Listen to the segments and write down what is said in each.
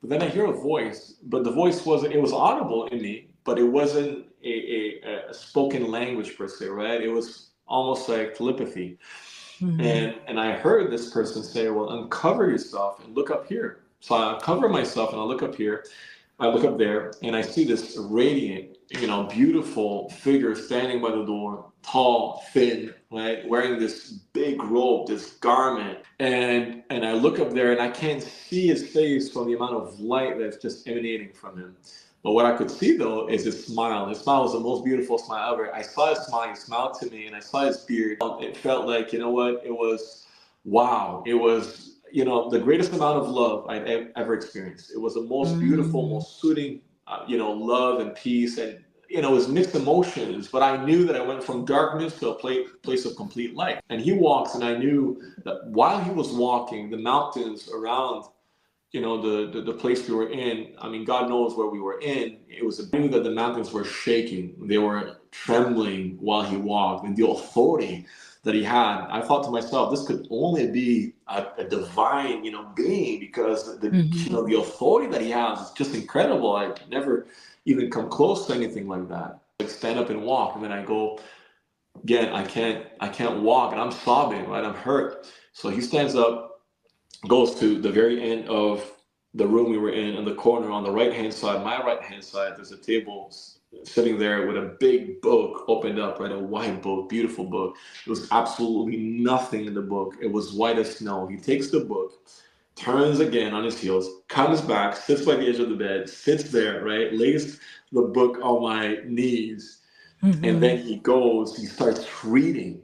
But then I hear a voice, but the voice wasn't, it was audible in me, but it wasn't a spoken language per se, right? It was almost like telepathy. Mhm. And I heard this person say, well, uncover yourself and look up here. So I uncover myself and I look up here. I look up there and I see this radiant, beautiful figure standing by the door, tall, thin, right, wearing this big robe, this garment. And I look up there and I can't see his face from the amount of light that's just emanating from him. But what I could see though is his smile. His smile was the most beautiful smile ever. I saw his smile, he smiled to me, and I saw his beard. It felt like, you know what? It was wow. It was, the greatest amount of love I'd ever experienced. It was the most beautiful, Mm. most soothing, love and peace. And, it was mixed emotions, but I knew that I went from darkness to a place of complete light. And he walks, and I knew that while he was walking, the mountains around the place we were in, I mean, God knows where we were in. I knew that the mountains were shaking. They were trembling while he walked. And the authority that he had, I thought to myself, this could only be a divine, being, because Mhm. the authority that he has is just incredible. I never even come close to anything like that. Like stand up and walk. And then I go, again, I can't walk, and I'm sobbing, right? I'm hurt. So he stands up, goes to the very end of the room we were in the corner on the right hand side, my right hand side. There's a table sitting there with a big book opened up, right? A white book, beautiful book. There was absolutely nothing in the book. It was white as snow. He takes the book, turns again on his heels, comes back, sits by the edge of the bed, sits there, right? Lays the book on my knees, and Mhm. then he starts reading,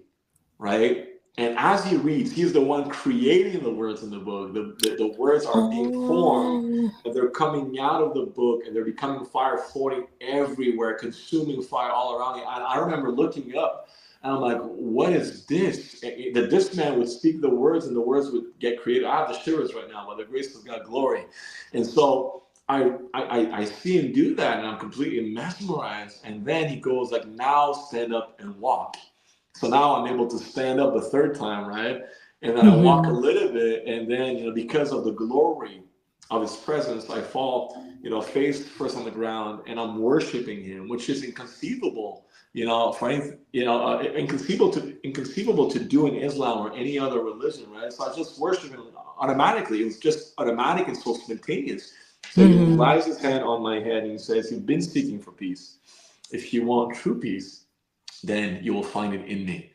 right? And as he reads, he's the one creating the words in the book. The words are being formed, Oh. and they're coming out of the book, and they're becoming fire, floating everywhere, consuming fire all around me. And I remember looking up, and I'm like, what is this? That this man would speak the words, and the words would get created. I have the shivers right now by the grace of God, glory. And so I see him do that, and I'm completely mesmerized. And then he goes like, now stand up and walk. So now I'm able to stand up the third time, right? And then I walk a Mhm. little bit, and then because of the glory of His presence, I fall, face first on the ground, and I'm worshiping Him, which is inconceivable, for any, inconceivable to do in Islam or any other religion, right? So I just worship Him automatically. It was just automatic and so spontaneous. So He Mhm. lies His hand on my head and He says, "You've been seeking for peace. If you want true peace, then you will find it in me."